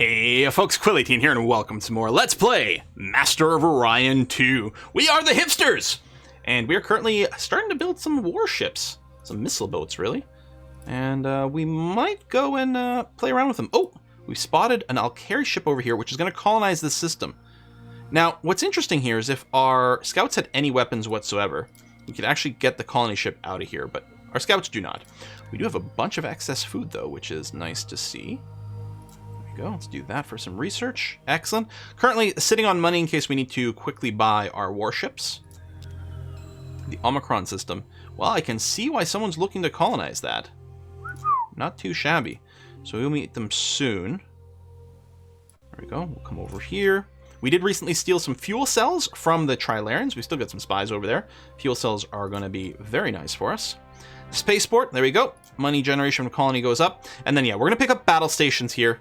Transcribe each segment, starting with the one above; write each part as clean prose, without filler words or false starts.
Hey folks, Quilly18 here and welcome to more Let's Play Master of Orion 2. We are the Hipsters! And we are currently starting to build some warships. Some missile boats, really. And we might go and play around with them. Oh, we've spotted an Alkari ship over here, which is going to colonize this system. Now, what's interesting here is if our scouts had any weapons whatsoever, we could actually get the colony ship out of here, but our scouts do not. We do have a bunch of excess food, though, which is nice to see. Go. Let's do that for some research. Excellent. Currently sitting on money in case we need to quickly buy our warships. The Omicron system. Well, I can see why someone's looking to colonize that. Not too shabby. So we'll meet them soon. There we go. We'll come over here. We did recently steal some fuel cells from the Trilarians. We still got some spies over there. Fuel cells are going to be very nice for us. Spaceport. There we go. Money generation from colony goes up. And then, yeah, we're going to pick up battle stations here.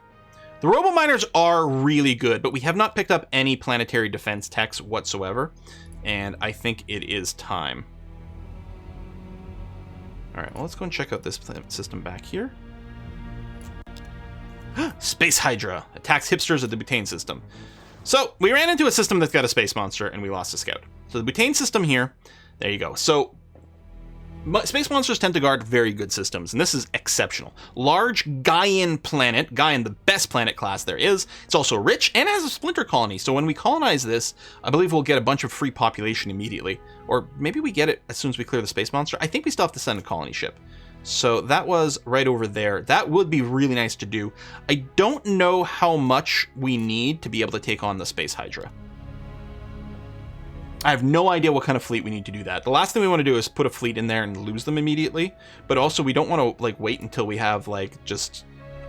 The robo-miners are really good, but we have not picked up any planetary defense techs whatsoever, and I think it is time. Alright, well, let's go and check out this system back here. Space Hydra attacks hipsters at the butane system. So, we ran into a system that's got a space monster, and we lost a scout. So the butane system here, there you go. So, space monsters tend to guard very good systems, and this is exceptional. Large Gaian planet, Gaian the best planet class there is. It's also rich and has a splinter colony, so when we colonize this, I believe we'll get a bunch of free population immediately. Or maybe we get it as soon as we clear the space monster. I think we still have to send a colony ship. So that was right over there. That would be really nice to do. I don't know how much we need to be able to take on the Space Hydra. I have no idea what kind of fleet we need to do that. The last thing we want to do is put a fleet in there and lose them immediately. But also we don't want to like wait until we have like just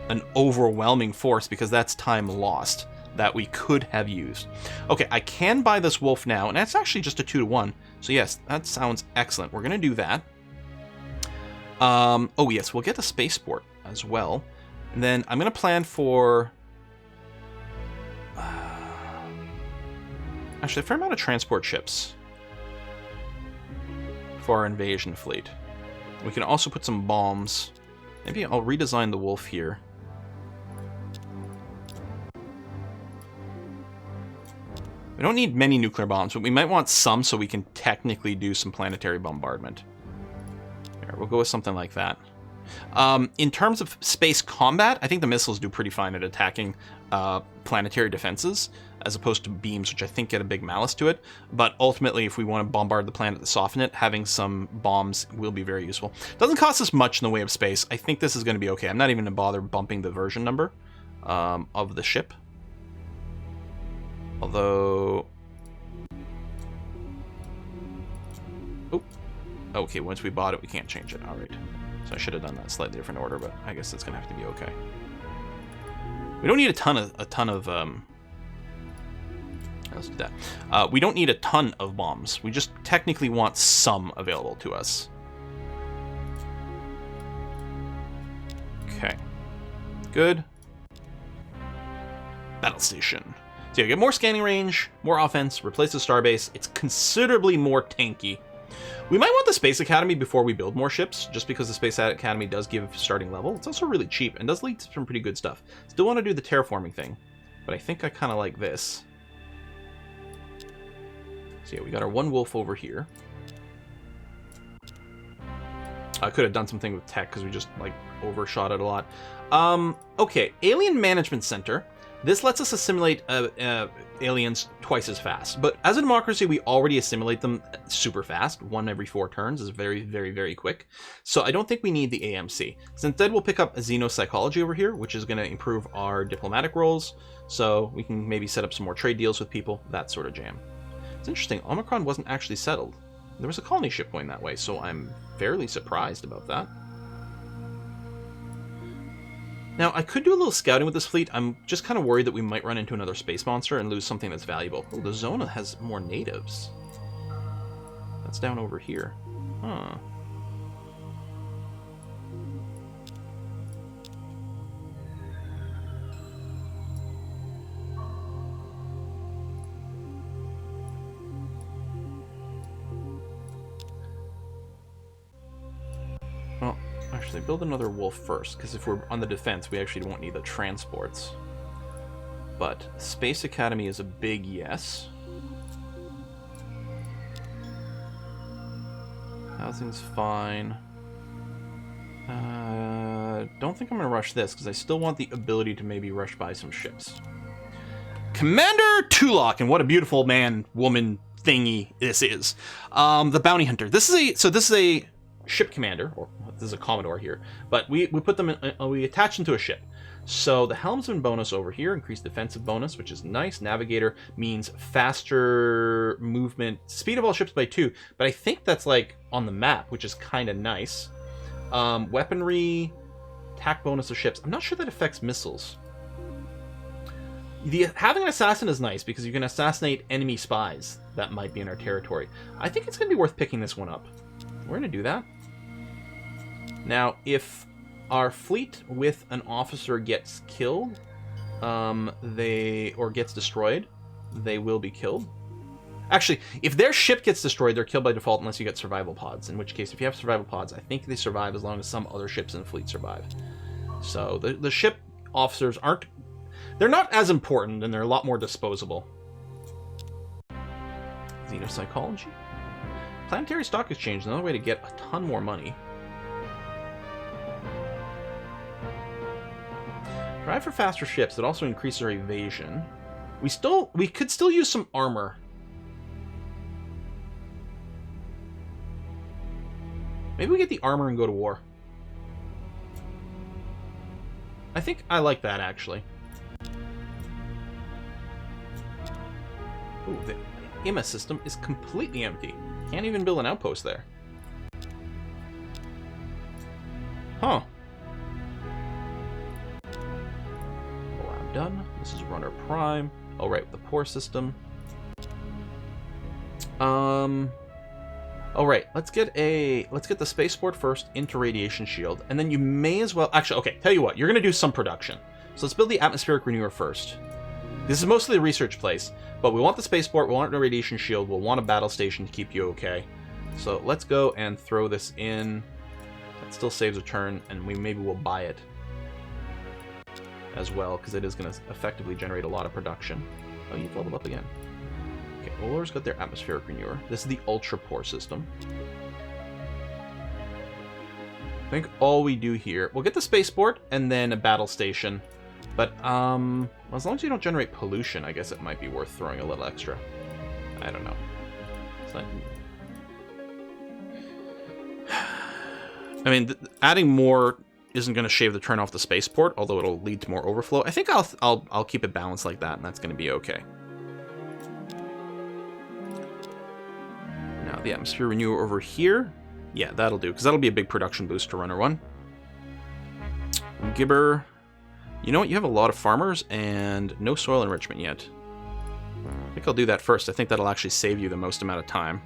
an overwhelming force, because that's time lost that we could have used. Okay, I can buy this wolf now, and that's actually just a 2-to-1. So yes, that sounds excellent. We're going to do that. Oh yes, we'll get a spaceport as well. And then I'm going to plan for... actually, a fair amount of transport ships for our invasion fleet. We can also put some bombs. Maybe I'll redesign the wolf here. We don't need many nuclear bombs, but we might want some so we can technically do some planetary bombardment. There, we'll go with something like that. In terms of space combat, I think the missiles do pretty fine at attacking planetary defenses, as opposed to beams, which I think get a big malice to it. But ultimately, if we want to bombard the planet to soften it, having some bombs will be very useful. Doesn't cost us much in the way of space. I think this is going to be okay. I'm not even going to bother bumping the version number of the ship. Although... oh, okay, once we bought it, we can't change it. All right. So I should have done that slightly different order, but I guess it's going to have to be okay. We don't need a ton of let's do that. We don't need a ton of bombs. We just technically want some available to us. Okay. Good. Battle station. So yeah, get more scanning range, more offense, replace the starbase. It's considerably more tanky. We might want the Space Academy before we build more ships, just because the Space Academy does give starting level. It's also really cheap and does lead to some pretty good stuff. Still want to do the terraforming thing, but I think I kind of like this. So yeah, we got our one wolf over here. I could have done something with tech because we just like overshot it a lot. Okay, Alien Management Center. This lets us assimilate aliens twice as fast. But as a democracy, we already assimilate them super fast. 1 every 4 turns is very, very, very quick. So I don't think we need the AMC. So instead, we'll pick up xenopsychology over here, which is going to improve our diplomatic roles. So we can maybe set up some more trade deals with people, that sort of jam. It's interesting, Omicron wasn't actually settled. There was a colony ship going that way, so I'm fairly surprised about that. Now, I could do a little scouting with this fleet. I'm just kind of worried that we might run into another space monster and lose something that's valuable. Oh, the Zona has more natives. That's down over here. Huh. Well, actually, build another wolf first, because if we're on the defense, we actually won't need the transports. But Space Academy is a big yes. Housing's fine. Don't think I'm going to rush this, because I still want the ability to maybe rush by some ships. Commander Tulok, and what a beautiful man, woman thingy this is. The Bounty Hunter. This is a ship commander, or this is a Commodore here, but we put them in, we attach them to a ship. So the helmsman bonus over here, increased defensive bonus, which is nice. Navigator means faster movement, speed of all ships by 2, but I think that's like on the map, which is kind of nice. Weaponry, attack bonus of ships. I'm not sure that affects missiles. Having an assassin is nice because you can assassinate enemy spies that might be in our territory. I think it's going to be worth picking this one up. We're going to do that. Now, if our fleet with an officer gets killed, or gets destroyed, they will be killed. Actually, if their ship gets destroyed, they're killed by default unless you get survival pods. In which case, if you have survival pods, I think they survive as long as some other ships in the fleet survive. So the ship officers aren't... They're not as important, and they're a lot more disposable. Xenopsychology. Planetary Stock Exchange is another way to get a ton more money. Drive for faster ships. It also increases our evasion. We could still use some armor. Maybe we get the armor and go to war. I think I like that, actually. Ooh, the IMA system is completely empty. Can't even build an outpost there. Huh. Lab done. This is Runner Prime. Oh, right, with the poor system. Oh, right. Let's get the spaceport first into radiation shield, and then you may as well... Actually, okay, tell you what. You're going to do some production. So let's build the atmospheric renewer first. This is mostly a research place, but we want the spaceport, we want a radiation shield, we'll want a battle station to keep you okay. So let's go and throw this in. That still saves a turn, and maybe we'll buy it as well, because it is going to effectively generate a lot of production. Oh, you've leveled up again. Okay, Olor's got their atmospheric renewer. This is the ultra poor system. I think all we do here... We'll get the spaceport, and then a battle station. But, as long as you don't generate pollution, I guess it might be worth throwing a little extra. I don't know. It's not... I mean, adding more isn't going to shave the turn off the spaceport, although it'll lead to more overflow. I think I'll keep it balanced like that, and that's going to be okay. Now, the atmosphere renewer over here. Yeah, that'll do, because that'll be a big production boost to Runner 1. Gibber... You know what? You have a lot of farmers and no soil enrichment yet. I think I'll do that first. I think that'll actually save you the most amount of time.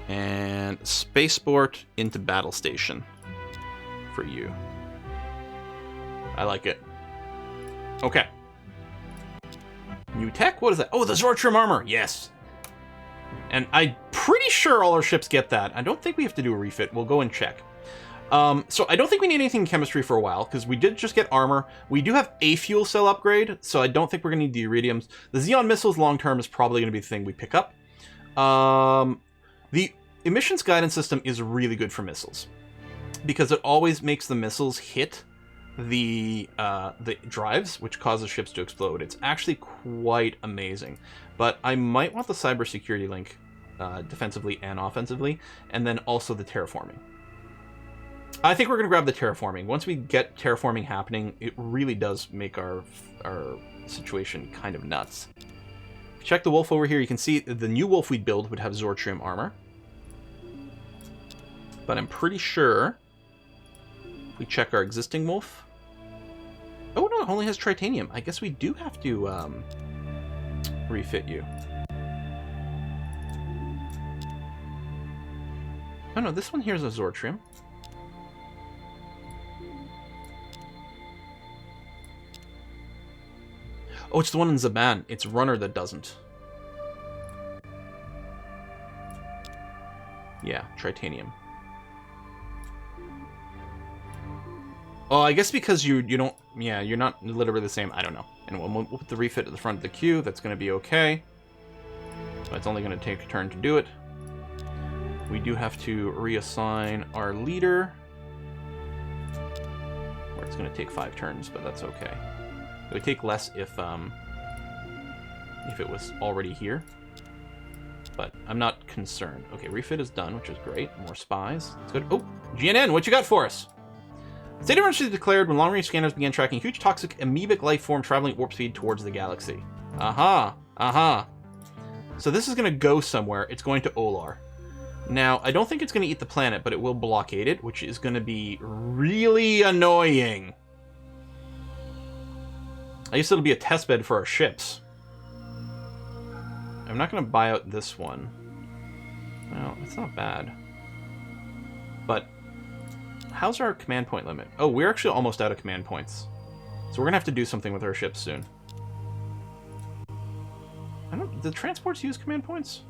And spaceport into battle station for you. I like it. Okay. New tech? What is that? Oh, the Zortrim armor! Yes! And I'm pretty sure all our ships get that. I don't think we have to do a refit. We'll go and check. So I don't think we need anything in chemistry for a while, because we did just get armor. We do have a fuel cell upgrade, so I don't think we're going to need the iridiums. The Xeon missiles long-term is probably going to be the thing we pick up. The emissions guidance system is really good for missiles, because it always makes the missiles hit the drives, which causes ships to explode. It's actually quite amazing. But I might want the cybersecurity link defensively and offensively, and then also the terraforming. I think we're going to grab the terraforming. Once we get terraforming happening, it really does make our situation kind of nuts. If you check the wolf over here, you can see the new wolf we'd build would have Zortrim armor. But I'm pretty sure if we check our existing wolf... Oh, no, it only has tritanium. I guess we do have to refit you. Oh, no, this one here is a Zortrim. Oh, it's the one in Zaban. It's Runner that doesn't. Yeah, tritanium. Oh, I guess because you don't... Yeah, you're not literally the same. I don't know. And we'll put the refit at the front of the queue. That's going to be okay. But it's only going to take a turn to do it. We do have to reassign our leader. Or it's going to take 5 turns, but that's okay. It would take less if it was already here. But I'm not concerned. Okay, refit is done, which is great. More spies. That's good. Oh, GNN, what you got for us? State emergency declared when long-range scanners began tracking huge toxic amoebic life form traveling at warp speed towards the galaxy. So this is going to go somewhere. It's going to Olar. Now, I don't think it's going to eat the planet, but it will blockade it, which is going to be really annoying. I guess it'll be a testbed for our ships. I'm not going to buy out this one. Well, it's not bad. But how's our command point limit? Oh, we're actually almost out of command points. So we're going to have to do something with our ships soon. Do transports use command points?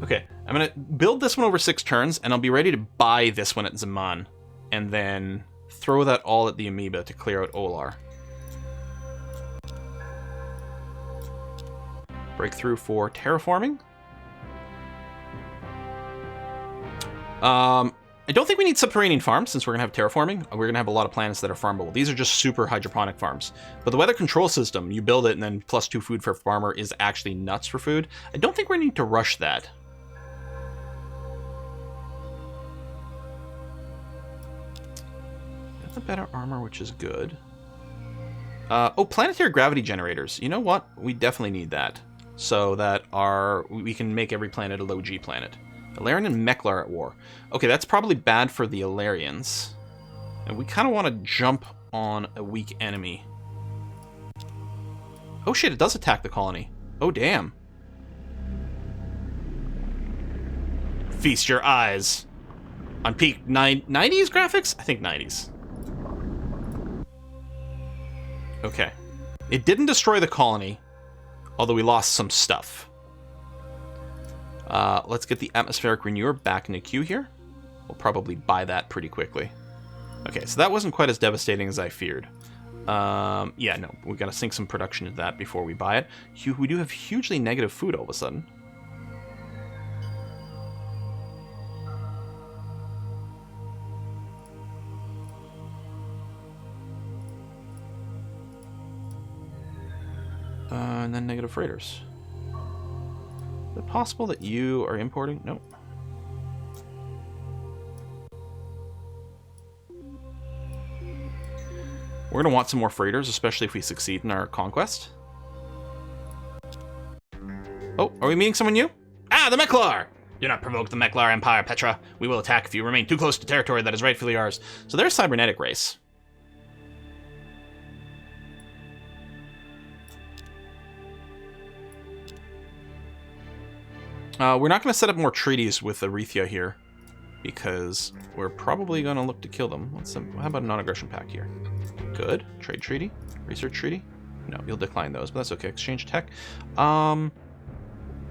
Okay, I'm going to build this one over 6 turns, and I'll be ready to buy this one at Zaman. And then throw that all at the amoeba to clear out Olar. Breakthrough for terraforming. I don't think we need subterranean farms since we're going to have terraforming. We're going to have a lot of planets that are farmable. These are just super hydroponic farms. But the weather control system, you build it and then +2 food for farmer is actually nuts for food. I don't think we need to rush that. Got the better armor, which is good. Oh, planetary gravity generators. You know what? We definitely need that. So that we can make every planet a low G planet. Alarian and Meklar at war. Okay, that's probably bad for the Alarians. And we kind of want to jump on a weak enemy. Oh shit, it does attack the colony. Oh damn. Feast your eyes on peak 90s graphics? I think 90s. Okay. It didn't destroy the colony, although we lost some stuff. Let's get the atmospheric renewer back in the queue here. We'll probably buy that pretty quickly. Okay, so that wasn't quite as devastating as I feared. Yeah, no, we gotta sink some production into that before we buy it. We do have hugely negative food all of a sudden. And then negative freighters. Is it possible that you are importing? Nope. We're going to want some more freighters, especially if we succeed in our conquest. Oh, are we meeting someone new? Ah, the Meklar! Do not provoke the Meklar Empire, Petra. We will attack if you remain too close to territory that is rightfully ours. So they're a cybernetic race. We're not going to set up more treaties with Arethia here, because we're probably going to look to kill them. How about a non-aggression pact here? Good. Trade treaty? Research treaty? No, you'll decline those, but that's okay. Exchange tech. Well,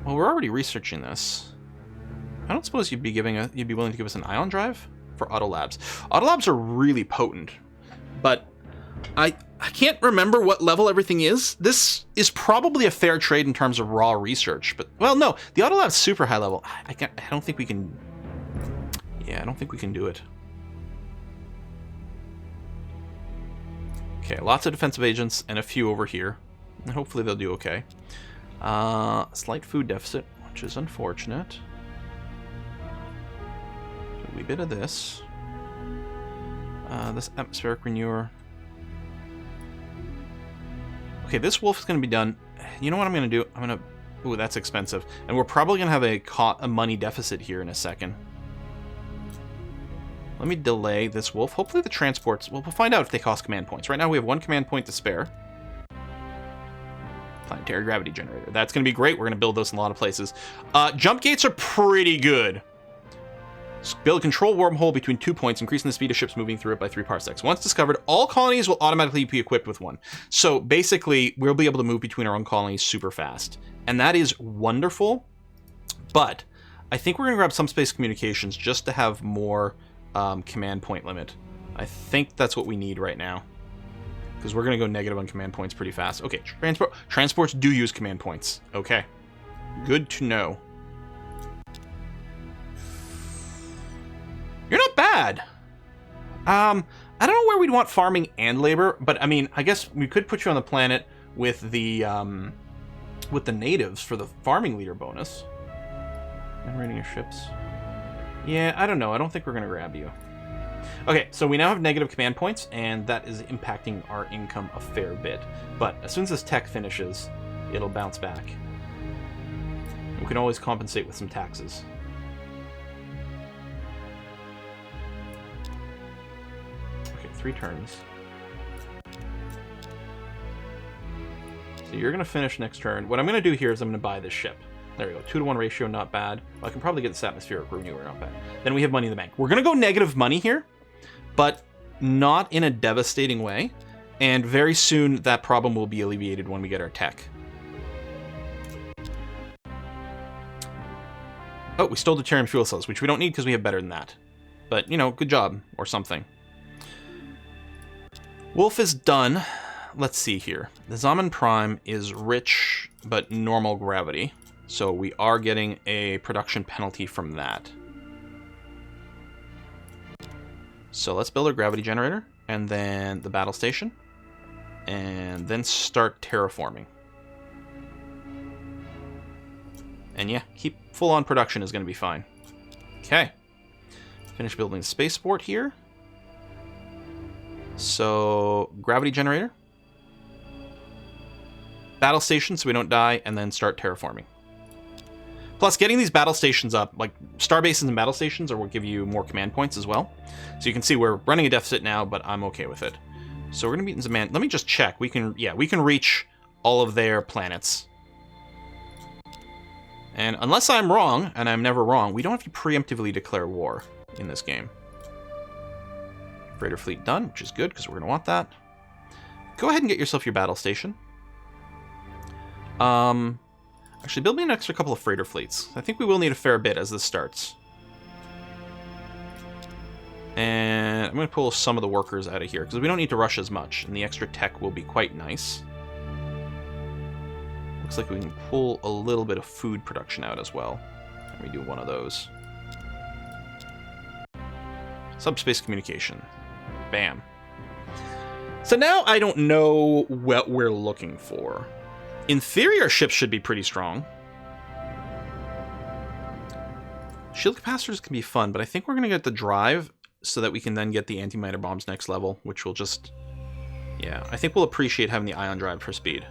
we're already researching this. I don't suppose you'd be willing to give us an ion drive for Autolabs. Autolabs are really potent, but I can't remember what level everything is. This is probably a fair trade in terms of raw research, but, well, no, the Autolab's super high level. I don't think we can... Yeah, I don't think we can do it. Okay, lots of defensive agents and a few over here. And hopefully they'll do okay. Slight food deficit, which is unfortunate. A wee bit of this. This atmospheric renewer. Okay, this wolf is going to be done. You know what I'm going to do? I'm going to... Ooh, that's expensive. And we're probably going to have a money deficit here in a second. Let me delay this wolf. Hopefully the transports... Well, we'll find out if they cost command points. Right now we have 1 command point to spare. Planetary gravity generator. That's going to be great. We're going to build those in a lot of places. Jump gates are pretty good. Build a control wormhole between 2 points, increasing the speed of ships moving through it by 3 parsecs. Once discovered, all colonies will automatically be equipped with one. So basically, we'll be able to move between our own colonies super fast. And that is wonderful. But I think we're going to grab some space communications just to have more command point limit. I think that's what we need right now. Because we're going to go negative on command points pretty fast. Okay, transports do use command points. Okay. Good to know. You're not bad. I don't know where we'd want farming and labor, but I mean, I guess we could put you on the planet with the natives for the farming leader bonus. And rating your ships. Yeah, I don't know. I don't think we're going to grab you. Okay, so we now have negative command points, and that is impacting our income a fair bit. But as soon as this tech finishes, it'll bounce back. We can always compensate with some taxes. Okay, 3 turns. So you're going to finish next turn. What I'm going to do here is I'm going to buy this ship. There we go. 2-to-1 ratio, not bad. Well, I can probably get this atmospheric renewer, not bad. Then we have money in the bank. We're going to go negative money here, but not in a devastating way. And very soon that problem will be alleviated when we get our tech. Oh, we stole deuterium fuel cells, which we don't need because we have better than that. But, you know, good job, or something. Wolf is done. Let's see here. The Zaman Prime is rich, but normal gravity. So we are getting a production penalty from that. So let's build our gravity generator, and then the battle station, and then start terraforming. And yeah, keep full-on production is going to be fine. Okay. Finish building the spaceport here. So, gravity generator. Battle station so we don't die, and then start terraforming. Plus, getting these battle stations up, like star bases and battle stations, will give you more command points as well. So you can see we're running a deficit now, but I'm okay with it. So we're going to be in Zaman. Let me just check. We can reach all of their planets. And unless I'm wrong, and I'm never wrong, we don't have to preemptively declare war in this game. Freighter fleet done, which is good, because we're going to want that. Go ahead and get yourself your battle station. Actually, build me an extra couple of freighter fleets. I think we will need a fair bit as this starts. And I'm going to pull some of the workers out of here, because we don't need to rush as much, and the extra tech will be quite nice. Looks like we can pull a little bit of food production out as well. Let me do one of those. Subspace communication. Bam. So now I don't know what we're looking for. In theory, our ships should be pretty strong. Shield capacitors can be fun, but I think we're going to get the drive so that we can then get the anti-miter bombs next level, which will just... Yeah, I think we'll appreciate having the ion drive for speed.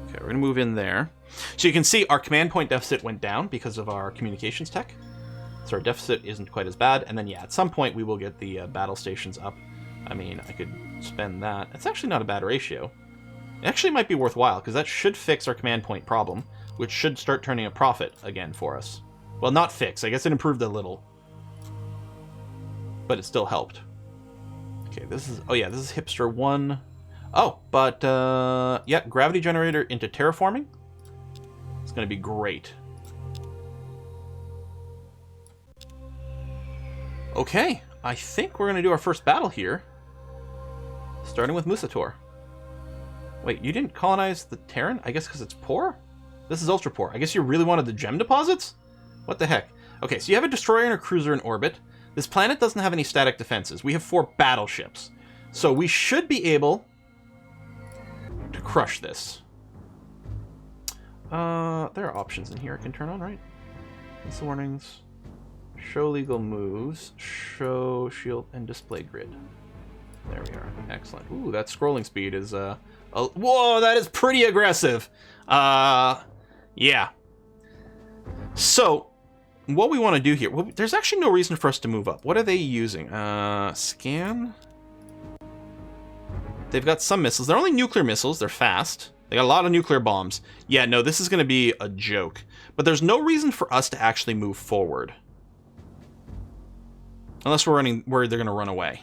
Okay, we're going to move in there. So you can see our command point deficit went down because of our communications tech. So our deficit isn't quite as bad. And then, yeah, at some point we will get the battle stations up. I mean, I could spend that. It's actually not a bad ratio. It actually might be worthwhile, because that should fix our command point problem, which should start turning a profit again for us. Well, not fix. I guess it improved a little. But it still helped. Okay, this is... Oh, yeah, this is Hipster 1. Oh, but, yeah, gravity generator into terraforming. It's going to be great. Okay, I think we're going to do our first battle here. Starting with Musator. Wait, you didn't colonize the Terran? I guess because it's poor? This is ultra poor. I guess you really wanted the gem deposits? What the heck? Okay, so you have a destroyer and a cruiser in orbit. This planet doesn't have any static defenses. We have 4 battleships. So we should be able to crush this. There are options in here I can turn on, right? Missile warnings. Show legal moves. Show shield and display grid. There we are. Excellent. Ooh, that scrolling speed is, whoa, that is pretty aggressive. Yeah. So, what we want to do here... Well, there's actually no reason for us to move up. What are they using? Scan? They've got some missiles. They're only nuclear missiles. They're fast. They got a lot of nuclear bombs. Yeah, no, this is going to be a joke. But there's no reason for us to actually move forward. Unless we're worried they're going to run away.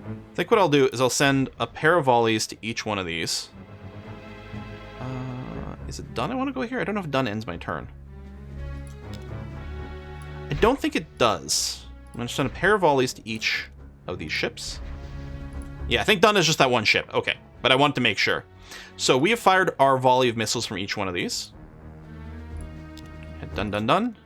I think what I'll do is I'll send a pair of volleys to each one of these. Is it done? I want to go here. I don't know if done ends my turn. I don't think it does. I'm going to send a pair of volleys to each of these ships. Yeah, I think done is just that one ship. Okay, but I wanted to make sure. So we have fired our volley of missiles from each one of these. Done, done, done.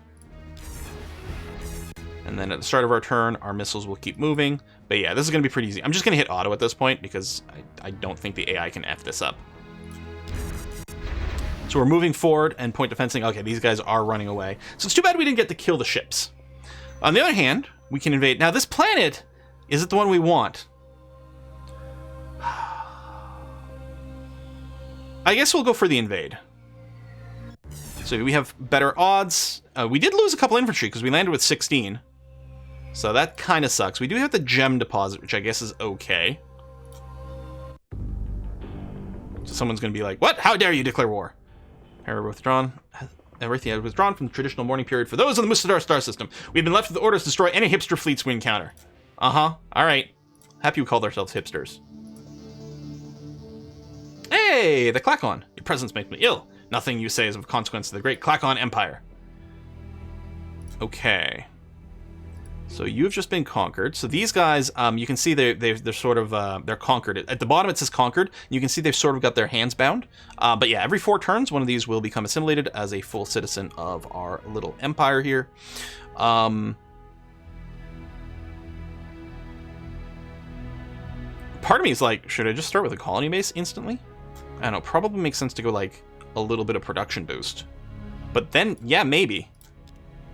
And then at the start of our turn, our missiles will keep moving. But yeah, this is going to be pretty easy. I'm just going to hit auto at this point because I don't think the AI can F this up. So we're moving forward and point defensing. Okay, these guys are running away. So it's too bad we didn't get to kill the ships. On the other hand, we can invade. Now, this planet, is it the one we want? I guess we'll go for the invade. So we have better odds. We did lose a couple infantry because we landed with 16. So that kind of sucks. We do have the gem deposit, which I guess is okay. So someone's going to be like, what? How dare you declare war? Error withdrawn. Everything has withdrawn from the traditional mourning period for those in the Mustadar star system. We've been left with the orders to destroy any hipster fleets we encounter. Uh-huh. All right. Happy we called ourselves hipsters. Hey, the Klakon. Your presence makes me ill. Nothing you say is of consequence to the great Klakon Empire. Okay. So you've just been conquered. So these guys, you can see they're sort of they're conquered. At the bottom it says conquered. You can see they've sort of got their hands bound. But yeah, every 4 turns, one of these will become assimilated as a full citizen of our little empire here. Part of me is like, should I just start with a colony base instantly? I don't know. Probably makes sense to go like a little bit of production boost. But then, yeah, maybe.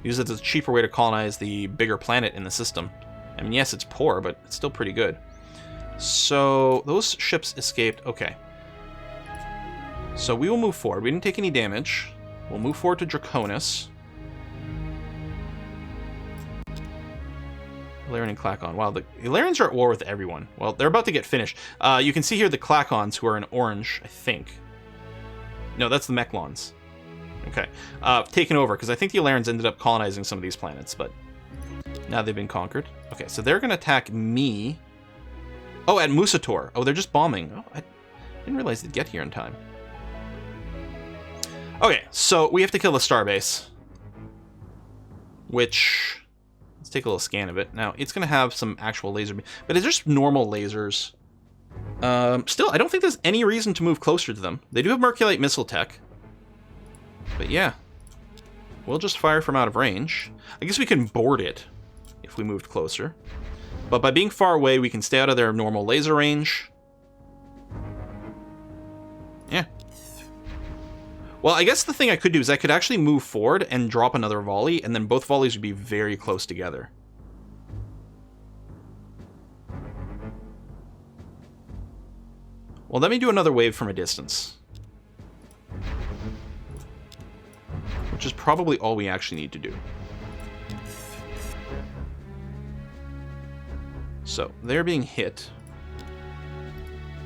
Use it as a cheaper way to colonize the bigger planet in the system. I mean, yes, it's poor, but it's still pretty good. So, those ships escaped. Okay. So, we will move forward. We didn't take any damage. We'll move forward to Draconis. Ilarion and Klakon. Wow, the Ilarians are at war with everyone. Well, they're about to get finished. You can see here the Klakons, who are in orange, I think. No, that's the Mechlons. Okay, taken over, because I think the Ilarians ended up colonizing some of these planets, but now they've been conquered. Okay, so they're going to attack me. Oh, at Musator. Oh, they're just bombing. Oh, I didn't realize they'd get here in time. Okay, so we have to kill the starbase, which, let's take a little scan of it. Now, it's going to have some actual laser, but it's just normal lasers. Still, I don't think there's any reason to move closer to them. They do have Merculite missile tech. But yeah, we'll just fire from out of range. I guess we can board it if we moved closer. But by being far away, we can stay out of their normal laser range. Yeah. Well, I guess the thing I could do is I could actually move forward and drop another volley, and then both volleys would be very close together. Well, let me do another wave from a distance. Which is probably all we actually need to do. So, they're being hit.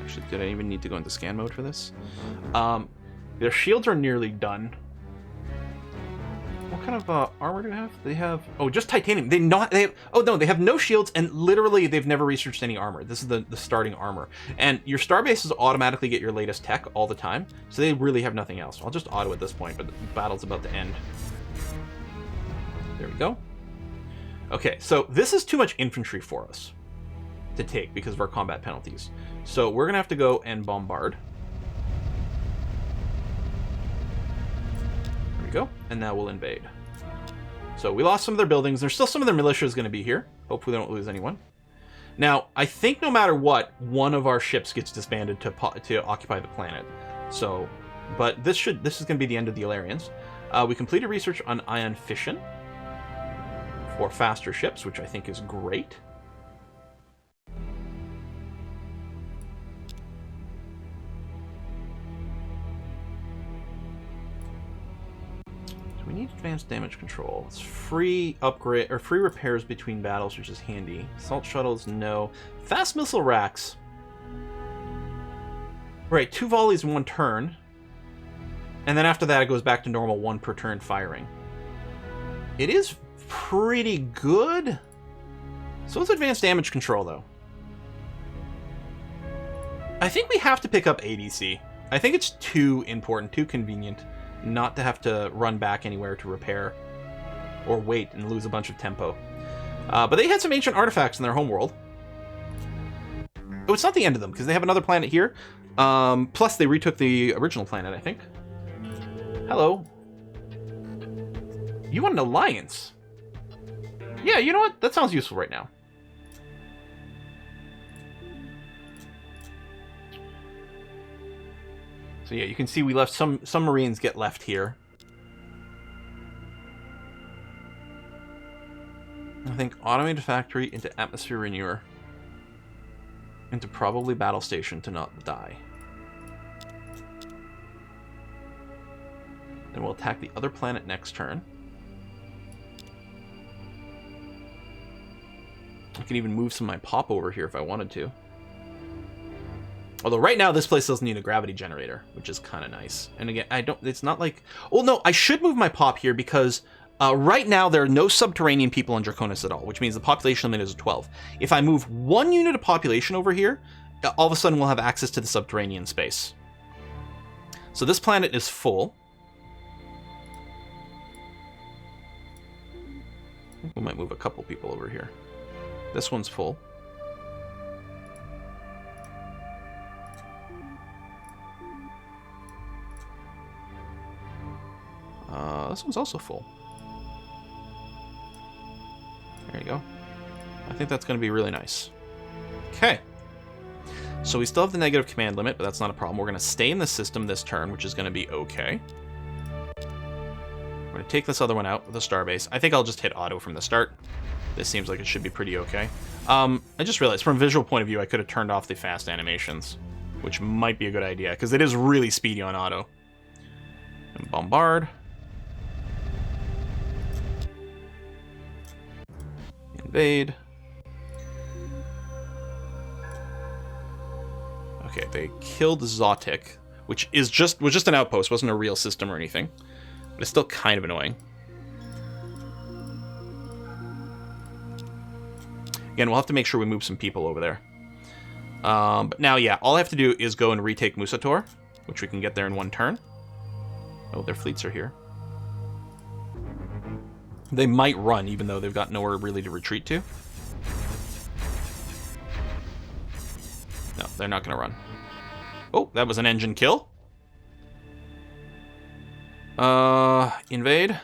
Actually, did I even need to go into scan mode for this? Their shields are nearly done. What kind of armor do they have? They have... Oh, just titanium. Oh, no, they have no shields, and literally they've never researched any armor. This is the starting armor. And your starbases automatically get your latest tech all the time, so they really have nothing else. I'll just auto at this point, but the battle's about to end. There we go. Okay, so this is too much infantry for us to take because of our combat penalties. So we're going to have to go and bombard. There we go. And now we'll invade. So we lost some of their buildings. There's still some of their militia is going to be here. Hopefully they don't lose anyone. Now, I think no matter what, one of our ships gets disbanded to occupy the planet. So, but this is going to be the end of the Ilarians. We completed research on ion fission for faster ships, which I think is great. We need advanced damage control. It's free upgrade or free repairs between battles, which is handy. Assault shuttles, no. Fast missile racks. Right, 2 volleys in 1 turn. And then after that, it goes back to normal 1 per turn firing. It is pretty good. So it's advanced damage control, though. I think we have to pick up ADC. I think it's too important, too convenient, not to have to run back anywhere to repair or wait and lose a bunch of tempo. But they had some ancient artifacts in their homeworld. Oh, it's not the end of them, because they have another planet here. Plus, they retook the original planet, I think. Hello. You want an alliance? Yeah, you know what? That sounds useful right now. So yeah, you can see we left some Marines get left here. I think automated factory into atmosphere renewer. Into probably battle station to not die. Then we'll attack the other planet next turn. I can even move some of my pop over here if I wanted to. Although right now this place doesn't need a gravity generator, which is kind of nice. And again, it's not like... Oh no, I should move my pop here because right now there are no subterranean people in Draconis at all, which means the population limit is 12. If I move 1 unit of population over here, all of a sudden we'll have access to the subterranean space. So this planet is full. I think we might move a couple people over here. This one's full. This one's also full. There you go. I think that's going to be really nice. Okay. So we still have the negative command limit, but that's not a problem. We're going to stay in the system this turn, which is going to be okay. We're going to take this other one out with a starbase. I think I'll just hit auto from the start. This seems like it should be pretty okay. I just realized, from a visual point of view, I could have turned off the fast animations, which might be a good idea, because it is really speedy on auto. And bombard. Invade. Okay, they killed Zotic, which was just an outpost, wasn't a real system or anything. But it's still kind of annoying. Again, we'll have to make sure we move some people over there. But now, yeah, all I have to do is go and retake Musator, which we can get there in 1 turn. Oh, their fleets are here. They might run, even though they've got nowhere really to retreat to. No, they're not going to run. Oh, that was an engine kill. Invade.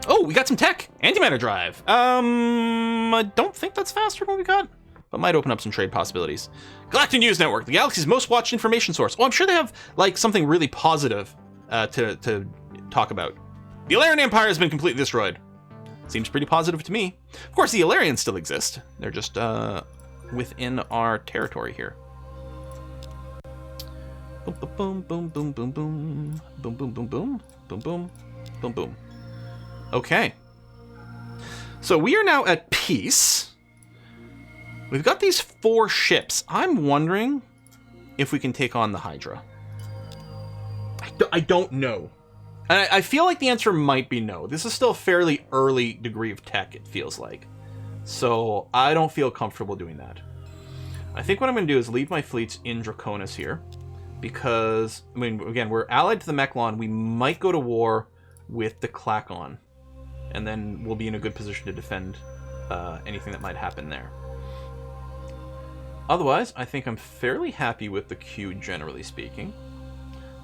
Oh, we got some tech. Antimatter drive. I don't think that's faster than what we got, but might open up some trade possibilities. Galactic News Network, the galaxy's most watched information source. Oh, I'm sure they have, like, something really positive to talk about. The Ilarian Empire has been completely destroyed. Seems pretty positive to me. Of course, the Ilarians still exist. They're just within our territory here. Boom, boom, boom, boom, boom, boom, boom, boom, boom, boom, boom, boom, boom, boom, boom. Okay. So we are now at peace. We've got these 4 ships. I'm wondering if we can take on the Hydra. I don't know. And I feel like the answer might be no. This is still a fairly early degree of tech, it feels like. So I don't feel comfortable doing that. I think what I'm going to do is leave my fleets in Draconis here. Because, I mean, again, we're allied to the Mechlon. We might go to war with the Klakon. And then we'll be in a good position to defend anything that might happen there. Otherwise, I think I'm fairly happy with the queue, generally speaking.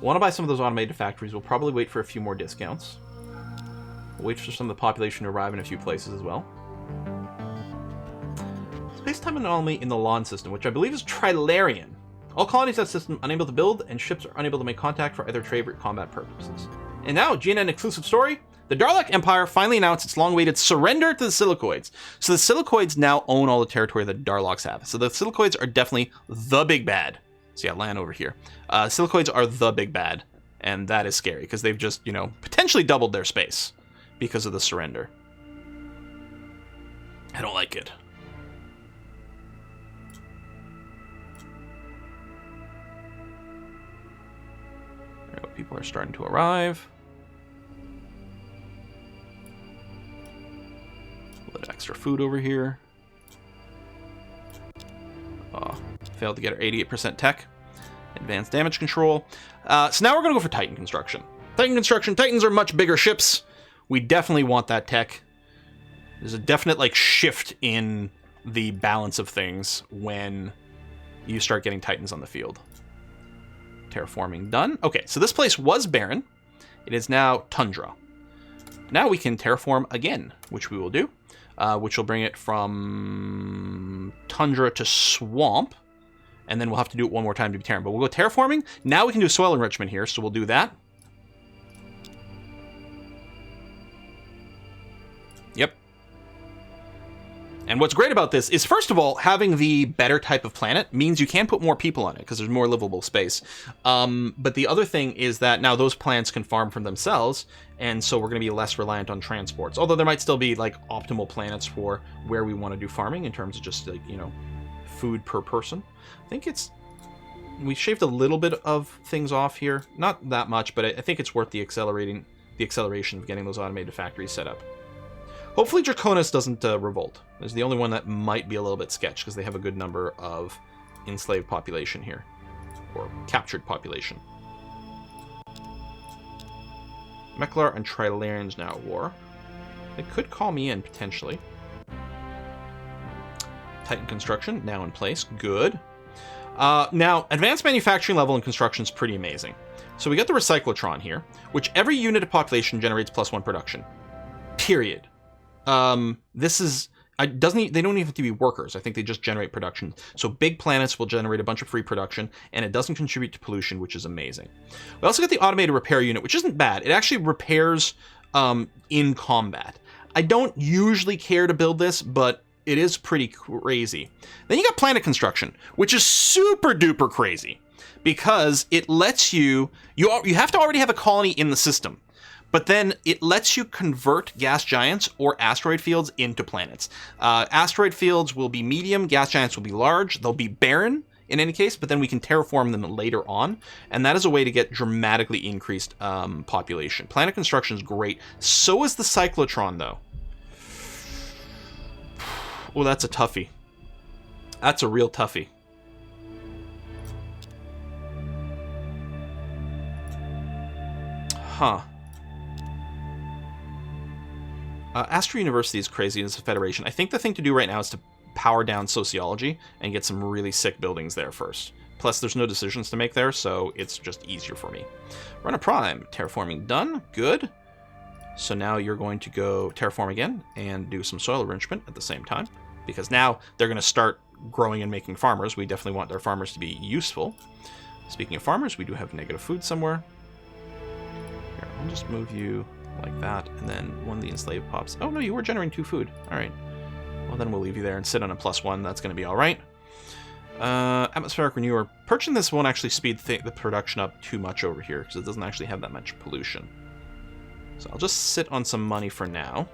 Want to buy some of those automated factories. We'll probably wait for a few more discounts. We'll wait for some of the population to arrive in a few places as well. Space-time anomaly in the Lawn system, which I believe is Trilarian. All colonies in that system unable to build, and ships are unable to make contact for either trade or combat purposes. And now, GNN exclusive story. The Darlak Empire finally announced its long-awaited surrender to the Silicoids. So the Silicoids now own all the territory that Darlaks have. So the Silicoids are definitely the big bad. So yeah, land over here. Silicoids are the big bad, and that is scary because they've just, potentially doubled their space because of the surrender. I don't like it. There we go. People are starting to arrive. A little extra food over here. Failed to get our 88% tech. Advanced damage control. So now we're going to go for Titan construction. Titan construction. Titans are much bigger ships. We definitely want that tech. There's a definite like shift in the balance of things when you start getting Titans on the field. Terraforming done. Okay, so this place was barren. It is now tundra. Now we can terraform again, which we will do, which will bring it from tundra to swamp, and then we'll have to do it one more time to be terran. But we'll go terraforming. Now we can do soil enrichment here, so we'll do that. Yep. And what's great about this is, first of all, having the better type of planet means you can put more people on it because there's more livable space. But the other thing is that now those plants can farm for themselves, and so we're going to be less reliant on transports. Although there might still be like optimal planets for where we want to do farming in terms of just like, you know, food per person. I think we shaved a little bit of things off here, not that much, but I think it's worth the acceleration of getting those automated factories set up. Hopefully Draconis doesn't revolt. It's the only one that might be a little bit sketch because they have a good number of enslaved population here, or captured population. Meklar and Trilarian's now at war. They could call me in, potentially. Titan construction, now in place. Good. Now, advanced manufacturing level and construction is pretty amazing. So we got the Recyclotron here, which every unit of population generates +1 production. Period. This is... they don't even have to be workers. I think they just generate production. So big planets will generate a bunch of free production, and it doesn't contribute to pollution, which is amazing. We also got the automated repair unit, which isn't bad. It actually repairs in combat. I don't usually care to build this, but it is pretty crazy. Then you got planet construction, which is super duper crazy because it lets you have to already have a colony in the system. But then it lets you convert gas giants or asteroid fields into planets. Asteroid fields will be medium, gas giants will be large. They'll be barren in any case, but then we can terraform them later on. And that is a way to get dramatically increased population. Planet construction is great. So is the cyclotron, though. Oh, that's a toughie. That's a real toughie. Huh. Astra University is crazy as a federation. I think the thing to do right now is to power down sociology and get some really sick buildings there first. Plus, there's no decisions to make there, so it's just easier for me. Run a prime. Terraforming done. Good. So now you're going to go terraform again and do some soil enrichment at the same time, because now they're going to start growing and making farmers. We definitely want our farmers to be useful. Speaking of farmers, we do have negative food somewhere. Here, I'll just move you like that, and then one of the enslaved pops. Oh no, you were generating 2 food. All right. Well, then we'll leave you there and sit on a +1. That's going to be all right. Atmospheric renewer. Purchasing this won't actually speed the production up too much over here because it doesn't actually have that much pollution. So I'll just sit on some money for now.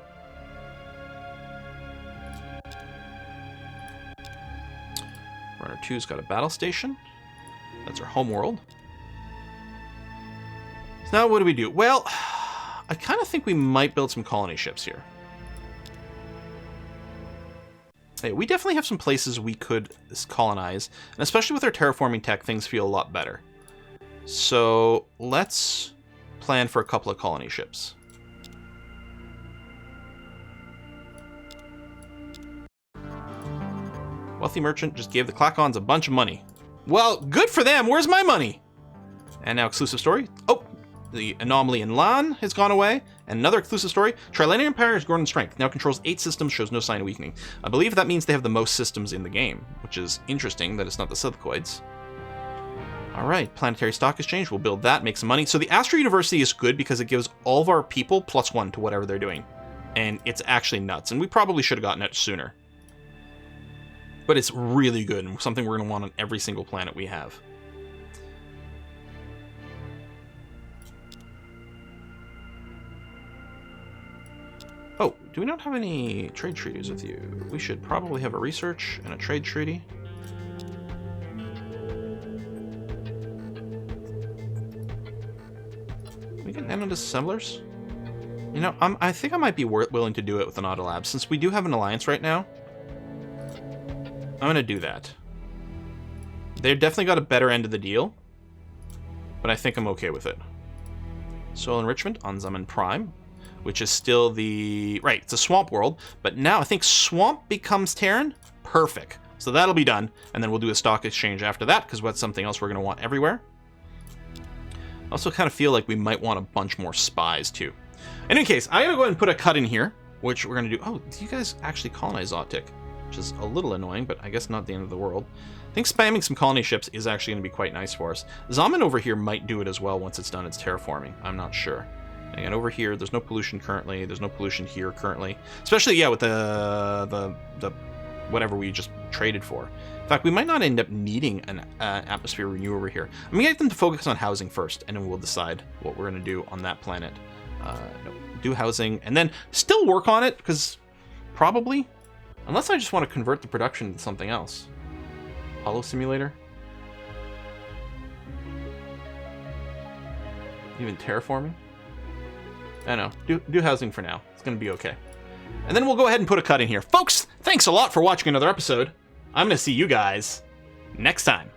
Runner 2's got a battle station. That's our home world. So now what do we do? Well, I kind of think we might build some colony ships here. Hey, we definitely have some places we could colonize, and especially with our terraforming tech, things feel a lot better. So let's plan for a couple of colony ships. Wealthy merchant just gave the Clacons a bunch of money. Well, good for them. Where's my money? And now exclusive story. Oh, the anomaly in Lan has gone away. And another exclusive story. Trilanian Empire has grown in strength. Now controls 8 systems, shows no sign of weakening. I believe that means they have the most systems in the game, which is interesting that it's not the Silcoids. Alright, planetary stock exchange. We'll build that, make some money. So the Astra University is good because it gives all of our people +1 to whatever they're doing. And it's actually nuts. And we probably should have gotten it sooner. But it's really good and something we're going to want on every single planet we have. Oh, do we not have any trade treaties with you? We should probably have a research and a trade treaty. We get nano-disassemblers? You know, I think I might be willing to do it with an Autolab. Since we do have an alliance right now, I'm going to do that. They've definitely got a better end of the deal, but I think I'm okay with it. Soil enrichment on Zaman Prime, which is still the... Right, it's a swamp world, but now I think swamp becomes Terran. Perfect. So that'll be done, and then we'll do a stock exchange after that, because that's something else we're going to want everywhere. I also kind of feel like we might want a bunch more spies, too. In any case, I'm going to go ahead and put a cut in here, which we're going to do... Oh, you guys actually colonize Zotic, which is a little annoying, but I guess not the end of the world. I think spamming some colony ships is actually going to be quite nice for us. Zaman over here might do it as well once it's done its terraforming. I'm not sure. Again, over here, there's no pollution currently. There's no pollution here currently. Especially, yeah, with the whatever we just traded for. In fact, we might not end up needing an atmosphere renew over here. I'm going to get them to focus on housing first, and then we'll decide what we're going to do on that planet. No, do housing, and then still work on it, because probably, unless I just want to convert the production to something else. Hollow simulator? Even terraforming? I don't know. Do housing for now. It's going to be okay. And then we'll go ahead and put a cut in here. Folks, thanks a lot for watching another episode. I'm going to see you guys next time.